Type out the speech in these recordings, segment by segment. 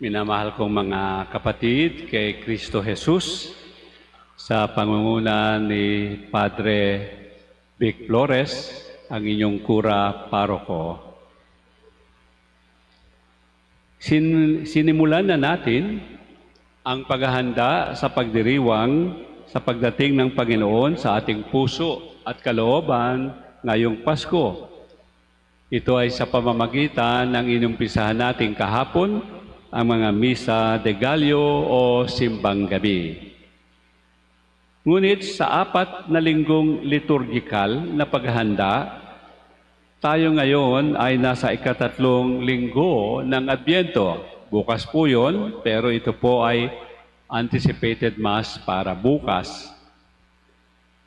Minamahal kong mga kapatid kay Kristo Jesus, sa pangunguna ni Padre Vic Flores, ang inyong kura paroko. Sinimulan na natin ang paghahanda sa pagdiriwang sa pagdating ng Panginoon sa ating puso at kalooban ngayong Pasko. Ito ay sa pamamagitan ng inumpisahan nating kahapon ang mga misa de Gallo o simbang gabi. Ngunit sa 4 na linggong liturgikal na paghahanda, tayo ngayon ay nasa ika-3 linggo ng Adbyento. Bukas po yun, pero ito po ay anticipated Mass para bukas.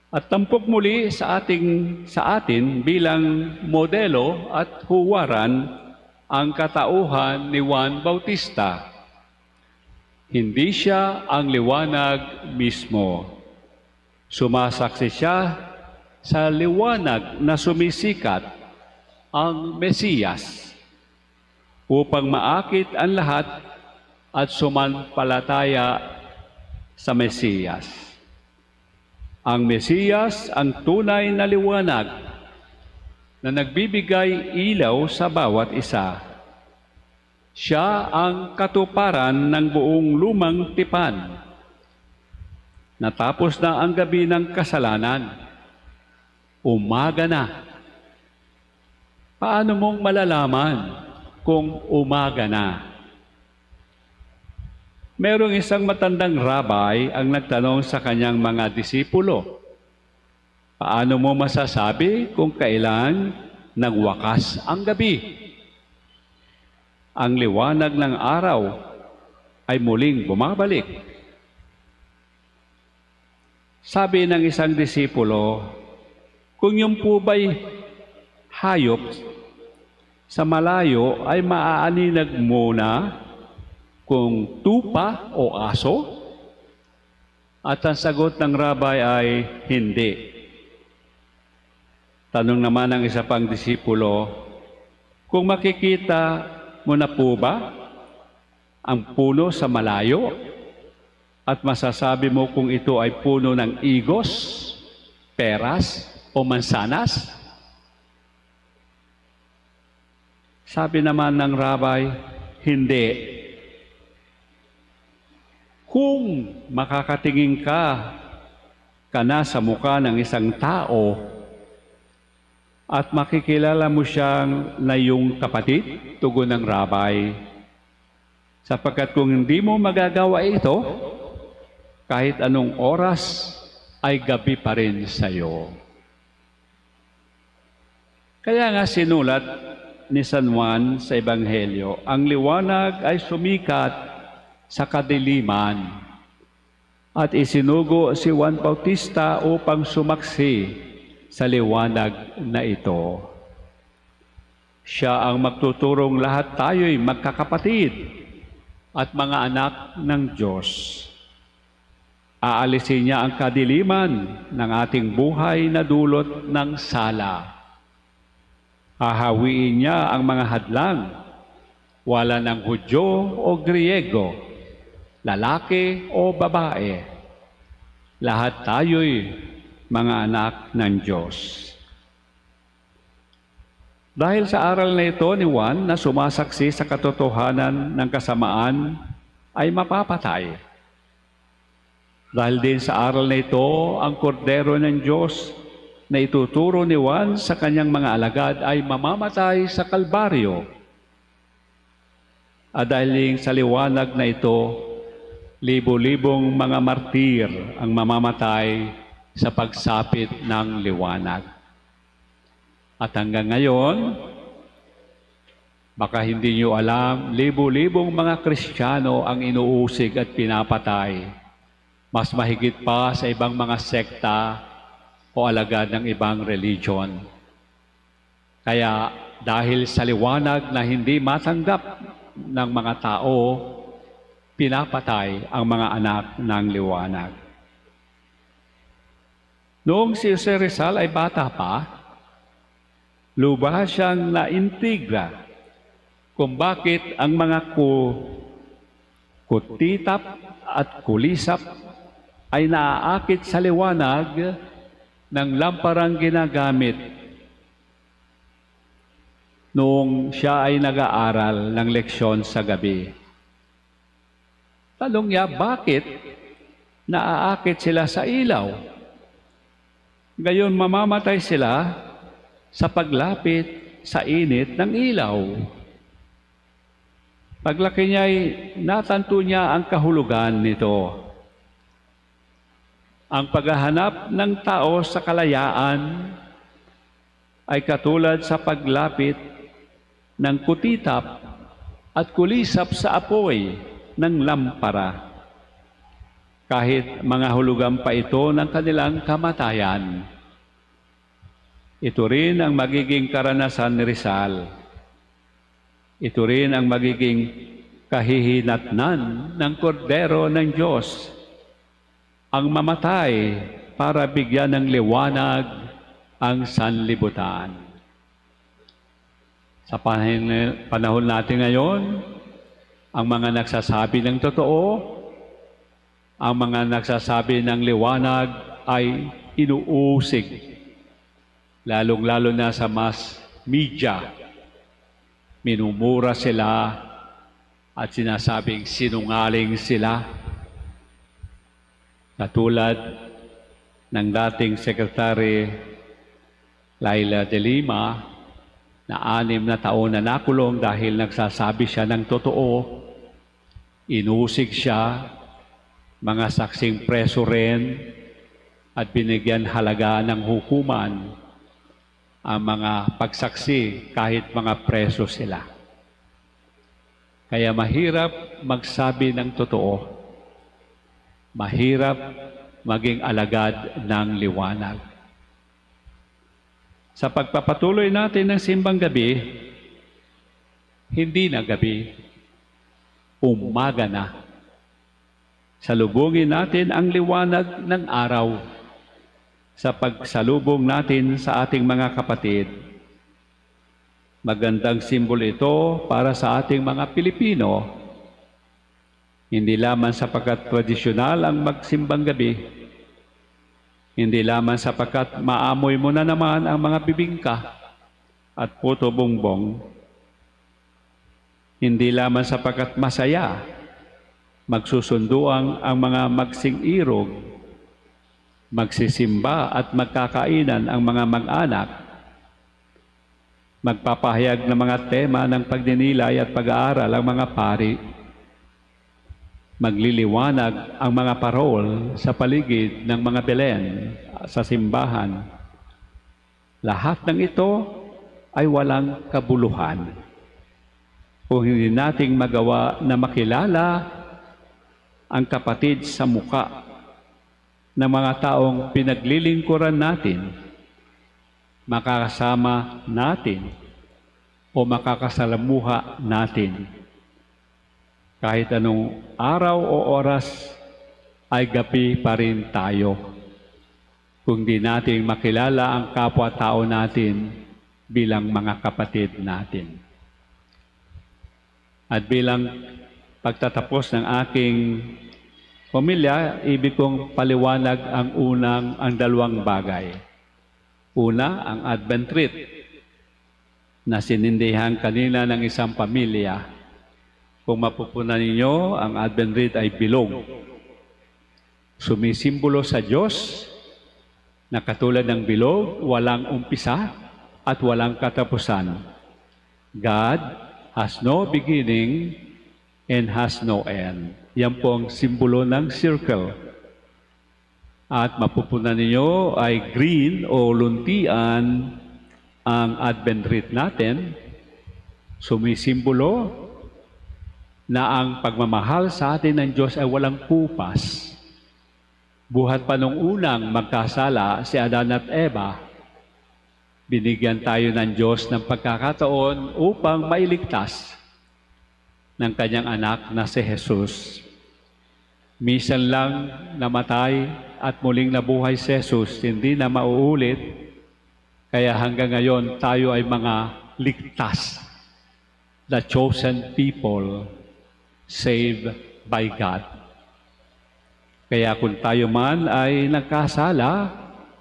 At tampok muli sa atin bilang modelo at huwaran ang katauhan ni Juan Bautista. Hindi siya ang liwanag mismo. Sumasaksi siya sa liwanag na sumisikat, ang Mesiyas, upang maakit ang lahat at sumampalataya sa Mesiyas. Ang Mesiyas ang tunay na liwanag na nagbibigay ilaw sa bawat isa. Siya ang katuparan ng buong lumang tipan. Natapos na ang gabi ng kasalanan. Umaga na. Paano mong malalaman kung umaga na? Merong isang matandang rabay ang nagtanong sa kanyang mga disipulo, paano mo masasabi kung kailan nagwakas ang gabi? Ang liwanag ng araw ay muling bumabalik. Sabi ng isang disipulo, kung yung po ba'y hayop sa malayo ay maaaninag muna kung tupa o aso? At ang sagot ng rabay ay hindi. Tanong naman ng isa pang disipulo, kung makikita mo na po ba ang puno sa malayo at masasabi mo kung ito ay puno ng igos, peras o mansanas? Sabi naman ng rabay, hindi. Kung makakatingin ka na sa mukha ng isang tao at makikilala mo siyang na iyong kapatid, tugon ng rabay, sapagkat kung hindi mo magagawa ito, kahit anong oras ay gabi pa rin sa iyo. Kaya nga sinulat ni San Juan sa Ebanghelyo, ang liwanag ay sumikat sa kadiliman at isinugo si Juan Bautista upang sumaksi sa liwanag na ito. Siya ang magtuturong lahat tayo'y magkakapatid at mga anak ng Diyos. Aalisin niya ang kadiliman ng ating buhay na dulot ng sala. Hahawiin niya ang mga hadlang, wala ng Hudyo o Griego, lalaki o babae. Lahat tayo'y mga anak ng Diyos. Dahil sa aral na ito ni Juan na sumasaksi sa katotohanan ng kasamaan ay mapapatay. Dahil din sa aral na ito, ang kordero ng Diyos na ituturo ni Juan sa kanyang mga alagad ay mamamatay sa Kalbaryo. At dahil sa liwanag na ito, libo-libong mga martir ang mamamatay sa pagsapit ng liwanag. At hanggang ngayon, baka hindi nyo alam, libo-libong mga Kristiyano ang inuusig at pinapatay. Mas mahigit pa sa ibang mga sekta o alagad ng ibang religion. Kaya dahil sa liwanag na hindi matanggap ng mga tao, pinapatay ang mga anak ng liwanag. Noong si Jose Rizal ay bata pa, lubha siyang naintriga kung bakit ang mga kutitap at kulisap ay naaakit sa liwanag ng lamparang ginagamit noong siya ay nag-aaral ng leksyon sa gabi. Tanong niya, bakit naaakit sila sa ilaw? Gayon mamamatay sila sa paglapit sa init ng ilaw. Paglaki niya ay natanto niya ang kahulugan nito. Ang paghahanap ng tao sa kalayaan ay katulad sa paglapit ng kutitap at kulisap sa apoy ng lampara. Kahit mga hulugan pa ito ng kanilang kamatayan. Ito rin ang magiging karanasan ni Rizal. Ito rin ang magiging kahihinatnan ng kordero ng Diyos. Ang mamatay para bigyan ng liwanag ang sanlibutan. Sa panahon natin ngayon, ang mga nagsasabi ng totoo, ang mga nagsasabi ng liwanag ay inuusig, lalong-lalo na sa mass media. Minumura sila at sinasabing sinungaling sila. Katulad ng dating Secretary Laila de Lima, na 6 na taon na nakulong dahil nagsasabi siya ng totoo, inusig siya, mga saksing preso rin, at binigyan halaga ng hukuman ang mga pagsaksi kahit mga preso sila. Kaya mahirap magsabi ng totoo. Mahirap maging alagad ng liwanag. Sa pagpapatuloy natin ng simbang gabi, hindi na gabi, umaga na. Salubungin natin ang liwanag ng araw sa pagsalubong natin sa ating mga kapatid. Magandang simbolo ito para sa ating mga Pilipino, hindi lamang sapagkat tradisyonal ang magsimbang gabi, hindi lamang sapagkat maamoy mo na naman ang mga bibingka at puto bongbong, hindi lamang sapagkat masaya, magsusunduan ang mga magsing-irog, magsisimba at magkakainan ang mga mag-anak, magpapahayag ng mga tema ng pagdinilay at pag-aaral ang mga pari, magliliwanag ang mga parol sa paligid ng mga Belen sa simbahan. Lahat ng ito ay walang kabuluhan. Kung hindi nating magawa na makilala ang kapatid sa muka ng mga taong pinaglilingkuran natin, makakasama natin o makakasalamuha natin. Kahit anong araw o oras ay gabi pa rin tayo kung di natin makilala ang kapwa-tao natin bilang mga kapatid natin. At bilang pagtatapos ng aking pamilya, ibig kong paliwanag ang dalawang bagay. Una, ang Advent Rite na sinindihan kanina ng isang pamilya. Kung mapupunan ninyo, ang Advent Rite ay bilog. Sumisimbolo sa Diyos na katulad ng bilog, walang umpisa at walang katapusan. God has no beginning and has no end. Yan po ang simbolo ng circle. At mapupunan ninyo ay green o luntian ang Advent Rite natin. Sumisimbolo na ang pagmamahal sa atin ng Diyos ay walang kupas. Buhat pa nung unang magkasala si Adan at Eva, binigyan tayo ng Diyos ng pagkakataon upang mailigtas ng kanyang anak na si Jesus. Minsan lang namatay at muling nabuhay si Jesus, hindi na mauulit, kaya hanggang ngayon tayo ay mga ligtas, the chosen people, saved by God. Kaya kung tayo man ay nagkasala,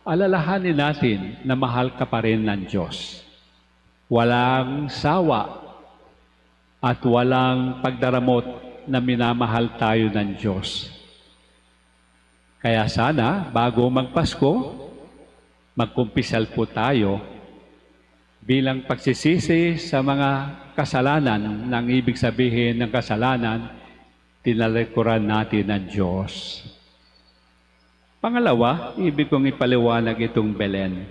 alalahanin natin na mahal ka pa rin ng Diyos. Walang sawa at walang pagdaramot na minamahal tayo ng Diyos. Kaya sana, bago magpasko, magkumpisal po tayo bilang pagsisisi sa mga kasalanan, ng ibig sabihin ng kasalanan, tinalikuran natin ng Diyos. Pangalawa, ibig kong ipaliwanag itong Belen.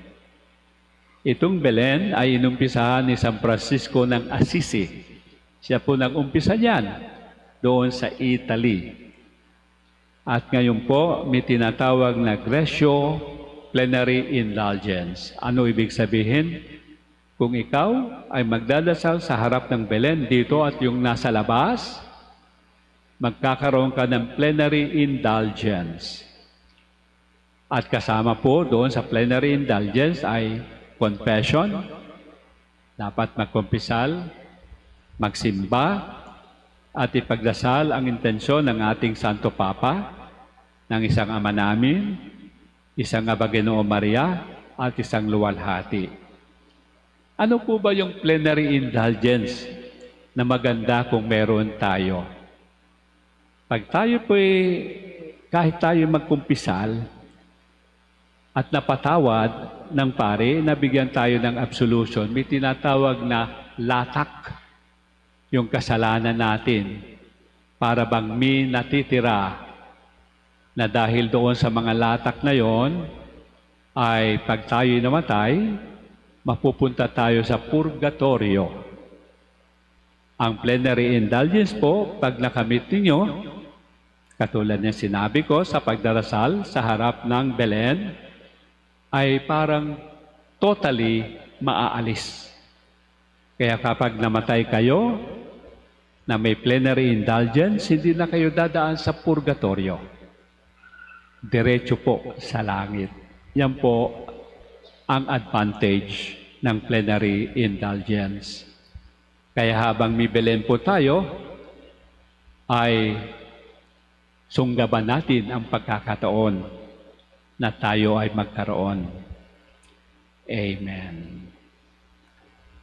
Itong Belen ay inumpisahan ni San Francisco ng Assisi. Siya po nag-umpisa niyan doon sa Italy. At ngayon po, may tinatawag na Gresio Plenary Indulgence. Ano ibig sabihin? Kung ikaw ay magdadasal sa harap ng Belen dito at yung nasa labas, magkakaroon ka ng plenary indulgence. At kasama po doon sa plenary indulgence ay confession, dapat magkumpisal, magsimba, at ipagdasal ang intensyon ng ating Santo Papa, ng isang Ama namin, isang Aba Ginoong Maria, at isang luwalhati. Ano po ba yung plenary indulgence na maganda kung meron tayo? Pag tayo po kahit tayo magkumpisal at napatawad ng pare, nabigyan tayo ng absolution, may tinatawag na latak yung kasalanan natin para bang may natitira na dahil doon sa mga latak na yon ay pag tayo namatay, mapupunta tayo sa purgatorio. Ang plenary indulgence po, pag nakamit ninyo, katulad niya sinabi ko sa pagdarasal sa harap ng Belen, ay parang totally maaalis. Kaya kapag namatay kayo na may plenary indulgence, hindi na kayo dadaan sa purgatorio. Diretso po sa langit. Yan po ang advantage ng plenary indulgence. Kaya habang may Belen po tayo, ay sunggaban natin ang pagkakataon na tayo ay magkaroon. Amen.